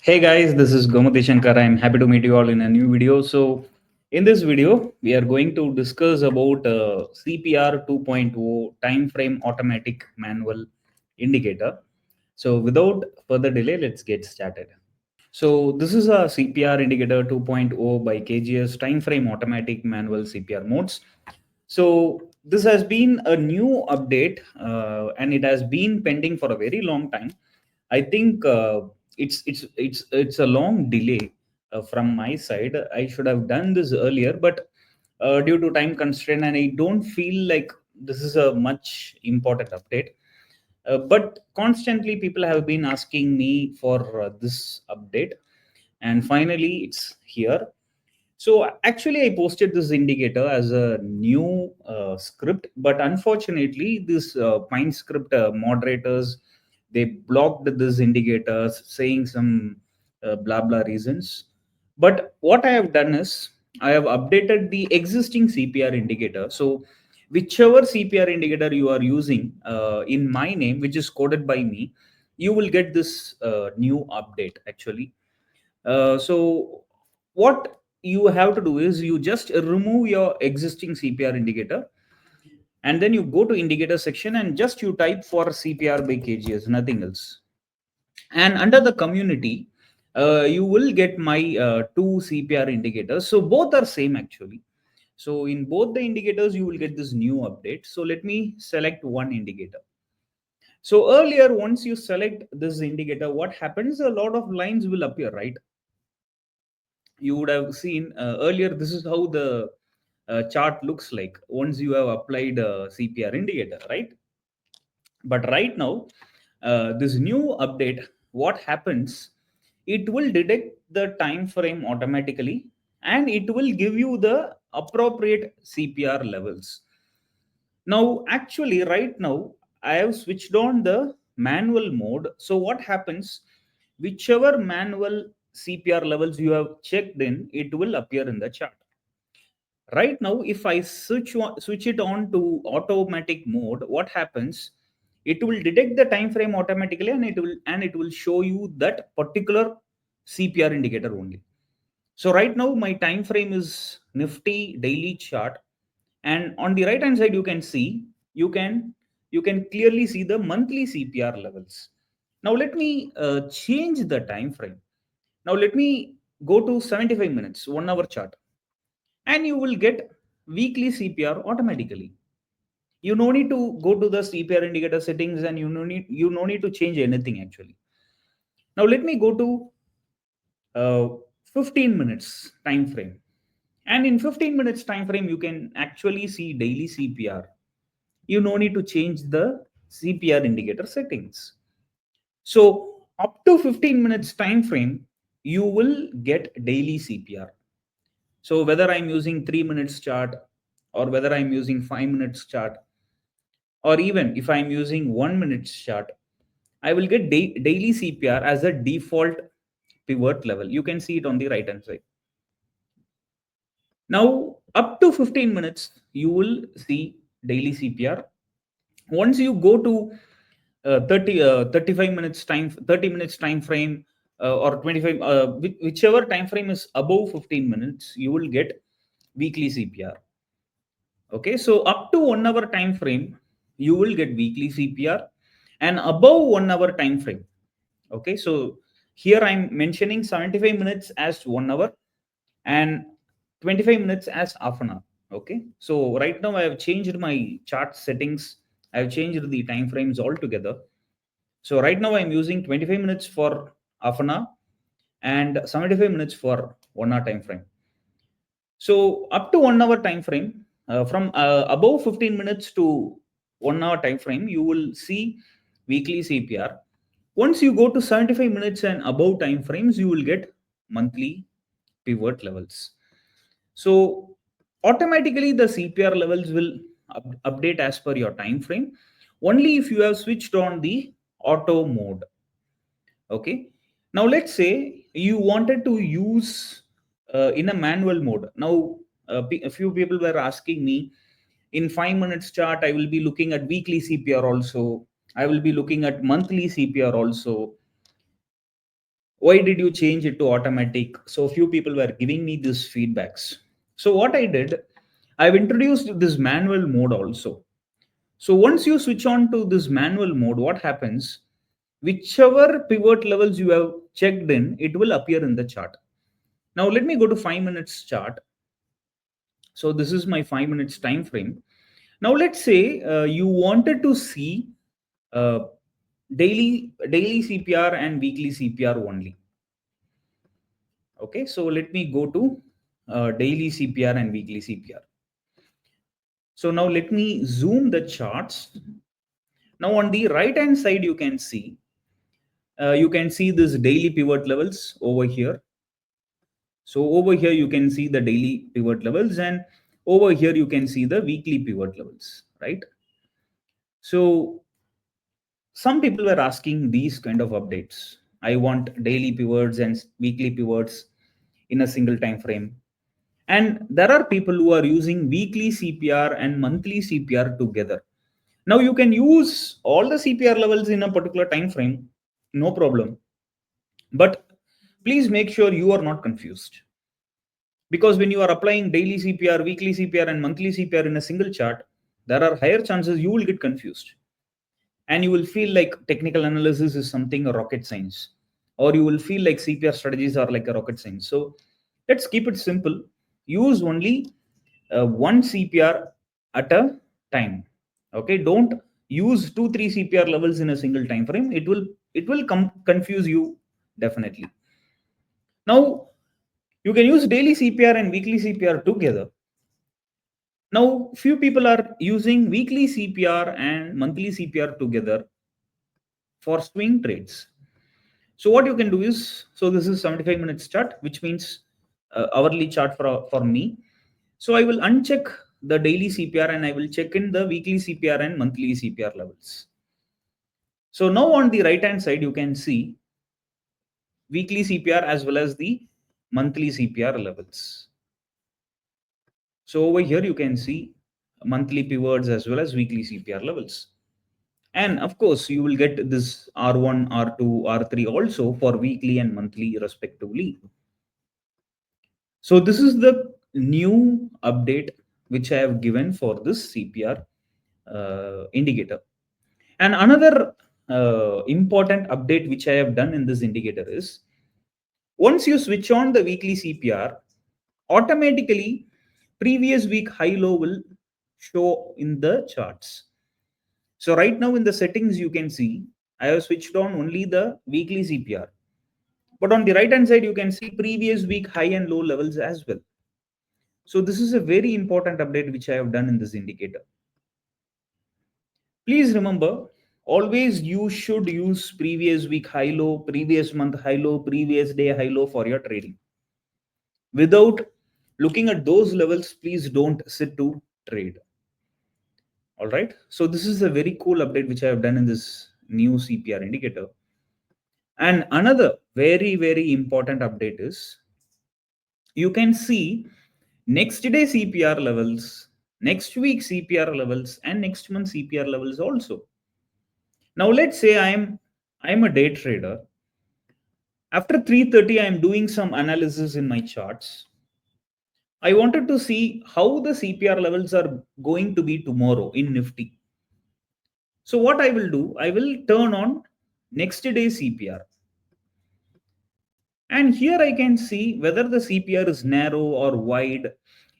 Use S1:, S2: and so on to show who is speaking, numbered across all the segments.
S1: Hey guys, this is Gomathi Shankar. I'm happy to meet you all in a new video. So, in this video, we are going to discuss about CPR 2.0 time frame automatic manual indicator. So, without further delay, let's get started. So, this is a CPR Indicator 2.0 by KGS time frame automatic manual CPR modes. So, this has been a new update and it has been pending for a very long time. I think it's a long delay from my side. I should have done this earlier, but due to time constraint, and I don't feel like this is a much important update. But constantly, people have been asking me for this update, and finally, it's here. So actually, I posted this indicator as a new script, but unfortunately, this Pine script moderators they blocked this indicator, saying some blah blah reasons. But what I have done is I have updated the existing CPR indicator. So whichever CPR indicator you are using in my name, which is coded by me, you will get this new update actually. So what you have to do is you just remove your existing CPR indicator, and then you go to indicator section and just you type for CPR by KGS, nothing else. And under the community, you will get my two CPR indicators. So both are same actually. So in both the indicators, you will get this new update. So let me select one indicator. So earlier, once you select this indicator, what happens? A lot of lines will appear, right? You would have seen earlier, this is how the chart looks like once you have applied a CPR indicator, right? But right now, this new update, what happens? It will detect the time frame automatically, and it will give you the appropriate CPR levels. Now, actually, right now, I have switched on the manual mode. So, what happens? Whichever manual CPR levels you have checked in, it will appear in the chart. Right now, if I switch it on to automatic mode, what happens? It will detect the time frame automatically, and it will show you that particular CPR indicator only. So right now, my time frame is Nifty daily chart, and on the right hand side you can see you can you can clearly see the monthly CPR levels. Now let me change the time frame. Now let me go to 75 minutes 1 hour chart, and you will get weekly CPR automatically. You no need to go to the CPR indicator settings, and you no need to change anything actually. Now let me go to uh, 15 minutes time frame, and in 15 minutes time frame you can actually see daily CPR. You no need to change the CPR indicator settings. So up to 15 minutes time frame, you will get daily CPR. So whether I'm using 3 minutes chart, or whether I'm using 5 minutes chart, or even if I'm using 1 minute chart, I will get daily CPR as a default pivot level. You can see it on the right hand side. Now up to 15 minutes, you will see daily CPR. Once you go to 35 minutes time 30 minutes time frame, or 25, whichever time frame is above 15 minutes, you will get weekly CPR. Okay, so up to 1 hour time frame, you will get weekly CPR, and above 1 hour time frame. Okay, so here I'm mentioning 75 minutes as 1 hour, and 25 minutes as half an hour. Okay, so right now I have changed my chart settings. I have changed the time frames altogether. So right now I'm using 25 minutes for half an hour and 75 minutes for 1 hour time frame. So up to 1 hour time frame, from above 15 minutes to 1 hour time frame, you will see weekly CPR. Once you go to 75 minutes and above time frames, you will get monthly pivot levels. So automatically the CPR levels will update as per your time frame only if you have switched on the auto mode. Okay. Now let's say you wanted to use in a manual mode. Now a few people were asking me, in 5 minutes chart, I will be looking at weekly CPR also. I will be looking at monthly CPR also. Why did you change it to automatic? So few people were giving me these feedbacks. So what I did, I've introduced this manual mode also. So once you switch on to this manual mode, what happens, whichever pivot levels you have checked in, it will appear in the chart. Now let me go to 5 minutes chart. So this is my 5 minutes time frame. Now let's say you wanted to see uh, daily CPR and weekly CPR only. Okay, so let me go to daily CPR and weekly CPR. So now let me zoom the charts. Now on the right hand side, you can see this daily pivot levels over here. So over here you can see the daily pivot levels, and over here you can see the weekly pivot levels, right? So some people were asking these kind of updates. I want daily pivots and weekly pivots in a single time frame. And there are people who are using weekly CPR and monthly CPR together. Now you can use all the CPR levels in a particular time frame, no problem. But please make sure you are not confused. Because when you are applying daily CPR, weekly CPR, and monthly CPR in a single chart, there are higher chances you will get confused. And you will feel like technical analysis is something a rocket science, or you will feel like CPR strategies are like a rocket science. So let's keep it simple. Use only one CPR at a time. Okay, don't use 2 3 CPR levels in a single time frame. It will confuse you definitely. Now you can use daily CPR and weekly CPR together. Now few people are using weekly CPR and monthly CPR together for swing trades. So what you can do is, so this is 75 minutes chart, which means hourly chart for me. So I will uncheck the daily CPR and I will check in the weekly CPR and monthly CPR levels. So now on the right hand side, you can see weekly CPR as well as the monthly CPR levels. So over here, you can see monthly pivots as well as weekly CPR levels. And of course, you will get this R1, R2, R3 also for weekly and monthly respectively. So this is the new update which I have given for this CPR indicator. And another important update which I have done in this indicator is, once you switch on the weekly CPR, automatically previous week high low will show in the charts. So right now in the settings you can see I have switched on only the weekly CPR. But on the right hand side you can see previous week high and low levels as well. So this is a very important update which I have done in this indicator. Please remember, always you should use previous week high low, previous month high low, previous day high low for your trading. Without looking at those levels, please don't sit to trade. All right. So this is a very cool update which I have done in this new CPR indicator. And another very, very important update is, you can see next day CPR levels, next week CPR levels, and next month CPR levels also. Now let's say I'm a day trader. After 3:30, I'm doing some analysis in my charts. I wanted to see how the CPR levels are going to be tomorrow in Nifty. So what I will do, I will turn on next day CPR. And here I can see whether the CPR is narrow or wide.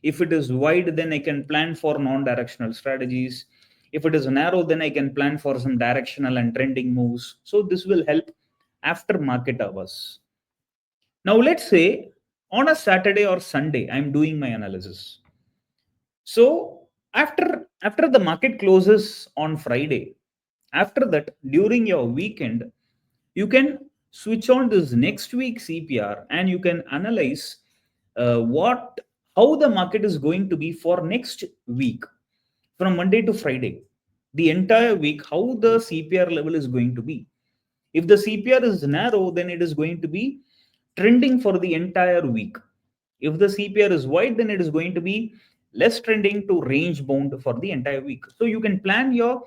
S1: If it is wide, then I can plan for non-directional strategies. If it is narrow, then I can plan for some directional and trending moves. So this will help after market hours. Now let's say on a Saturday or Sunday, I'm doing my analysis. So after the market closes on Friday, after that, during your weekend, you can switch on this next week CPR and you can analyze what how the market is going to be for next week, from Monday to Friday, the entire week, how the CPR level is going to be. If the CPR is narrow, then it is going to be trending for the entire week. If the CPR is wide, then it is going to be less trending to range bound for the entire week. So you can plan your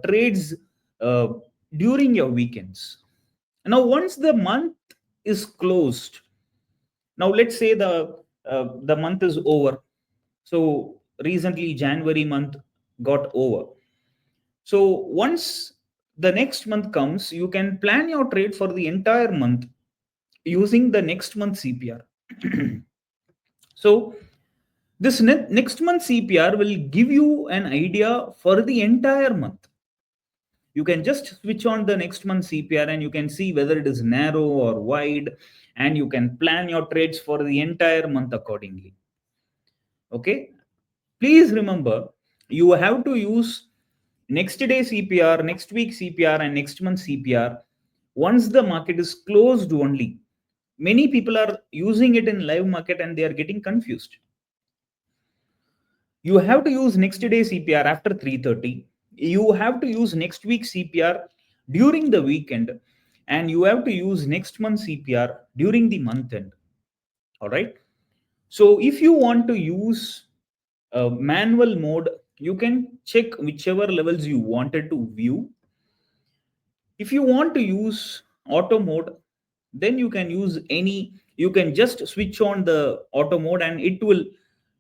S1: trades uh, during your weekends. Now, once the month is closed. Now let's say the month is over. So recently January month got over. So once the next month comes, you can plan your trade for the entire month using the next month CPR. So this next month CPR will give you an idea for the entire month. You can just switch on the next month CPR and you can see whether it is narrow or wide, and you can plan your trades for the entire month accordingly. Okay. Please remember, you have to use next day CPR, next week CPR, and next month CPR once the market is closed only. Many people are using it in live market and they are getting confused. You have to use next day CPR after 3:30. You have to use next week CPR during the weekend, and you have to use next month CPR during the month end. All right. So if you want to use manual mode, you can check whichever levels you wanted to view. If you want to use auto mode, then you can use any, you can just switch on the auto mode and it will,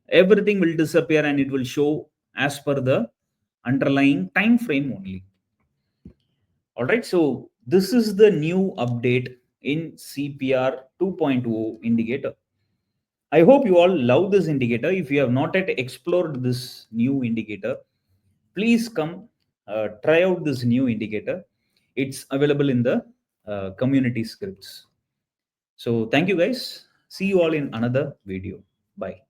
S1: everything will disappear and it will show as per the underlying time frame only. All right. So this is the new update in CPR 2.0 indicator. I hope you all love this indicator. If you have not yet explored this new indicator, please come try out this new indicator. It's available in the community scripts. So thank you guys. See you all in another video. Bye.